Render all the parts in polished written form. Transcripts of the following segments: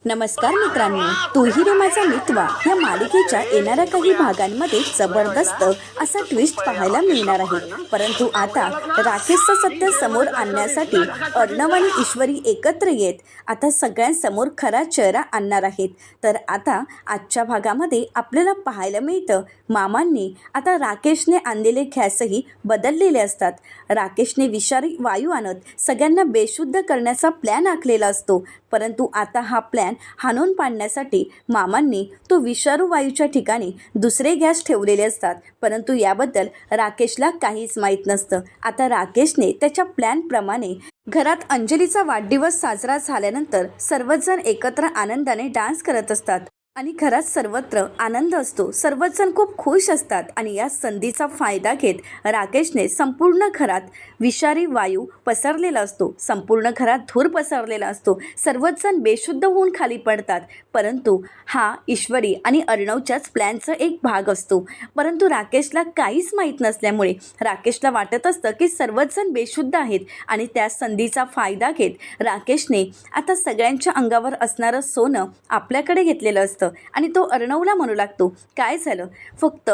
नमस्कार मित्रांनो, तूही रे माझा मितवा या मालिकेच्या येणाऱ्या काही भागांमध्ये जबरदस्त असा ट्विस्ट पाहायला मिळणार आहे. परंतु आता राकेशचं सत्य समोर आणण्यासाठी अर्णव आणि ईश्वरी एकत्र येत आता सगळ्यांसमोर खरा चेहरा आणणार आहेत. तर आता आजच्या भागामध्ये आपल्याला पाहायला मिळतं, मामांनी आता राकेशने आणलेले गॅसही बदललेले असतात. राकेशने विषारी वायू आणत सगळ्यांना बेशुद्ध करण्याचा प्लॅन आखलेला असतो. परंतु आता हा प्लॅन हाणून पाडण्यासाठी मामांनी तो विषारू वायूच्या ठिकाणी दुसरे गॅस ठेवलेले असतात. परंतु याबद्दल राकेशला काहीच माहीत नसतं. आता राकेशने त्याच्या प्लॅनप्रमाणे घरात अंजलीचा वाढदिवस साजरा झाल्यानंतर सर्वजण एकत्र आनंदाने डान्स करत असतात आणि घरात सर्वत्र आनंद असतो. सर्वजण खूप खुश असतात आणि या संधीचा फायदा घेत राकेशने संपूर्ण घरात विषारी वायू पसरलेला असतो. संपूर्ण घरात धूर पसरलेला असतो. सर्वजण बेशुद्ध होऊन खाली पडतात. परंतु हा ईश्वरी आणि अर्णवच्याच प्लॅनचा एक भाग असतो. परंतु राकेशला काहीच माहीत नसल्यामुळे राकेशला वाटत असतं की सर्वजण बेशुद्ध आहेत आणि त्या संधीचा फायदा घेत राकेशने आता सगळ्यांच्या अंगावर असणारं सोनं आपल्याकडे घेतलेलं असतं आणि तो अर्णवला म्हणू लागतो, काय झालं, फक्त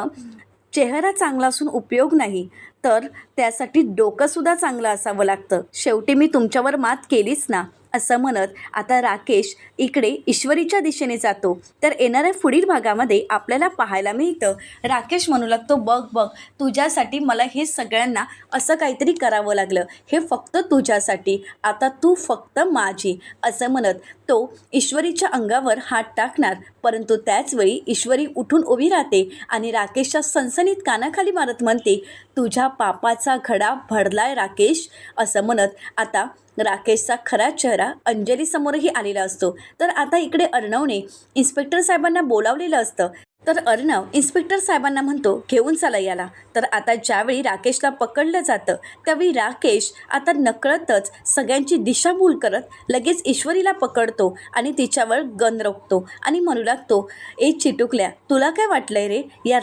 चेहरा चांगला असून उपयोग नाही, तर त्यासाठी डोकंसुद्धा चांगलं असावं लागतं. शेवटी मी तुमच्यावर मात केलीच ना, असं म्हणत आता राकेश इकडे ईश्वरीच्या दिशेने जातो. तर येणाऱ्या पुढील भागामध्ये आपल्याला पाहायला मिळतं, राकेश म्हणू लागतो, बघ बघ, तुझ्यासाठी मला हे सगळ्यांना असं काहीतरी करावं लागलं, हे फक्त तुझ्यासाठी, आता तू फक्त माझी, असं म्हणत तो ईश्वरीच्या अंगावर हात टाकणार. परंतु त्याचवेळी ईश्वरी उठून उभी राहते आणि राकेशच्या सणसणीत कानाखाली मारत म्हणते, तुझ्या पापाचा घडा भरलाय राकेश, असं म्हणत आता राकेशचा खरा चेहरा अंजलीसमोरही आलेला असतो. तर आता इकडे अर्णवने इन्स्पेक्टर साहेबांना बोलावलेलं असतं. तर अर्णव इन्स्पेक्टर साहेबांना म्हणतो, घेऊन चला याला. तर आता ज्यावेळी राकेशला पकडलं जातं त्यावेळी राकेश आता नकळतच सगळ्यांची दिशाभूल करत लगेच ईश्वरीला पकडतो आणि तिच्यावर गन रोखतो आणि म्हणू लागतो, ए चिटुकल्या, तुला काय वाटलंय रे, या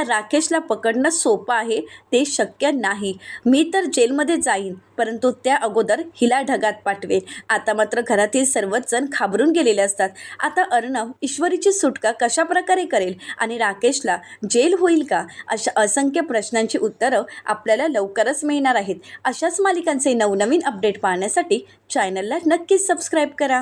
राकेशला पकडणं सोपं आहे? ते शक्य नाही. मी तर जेलमध्ये जाईन, परंतु त्या अगोदर हिला ढगात पाठवेल. आता मात्र घरातील सर्वच जण घाबरून गेलेले असतात. आता अर्णव ईश्वरीची सुटका कशा प्रकारे करेल आणि राकेशला जेल होईल का, अशा असंख्य प्रश्नांची उत्तरं आपल्याला लवकरच मिळणार आहेत. अशाच मालिकांचे नवनवीन अपडेट पाहण्यासाठी चॅनलला नक्कीच सबस्क्राईब करा.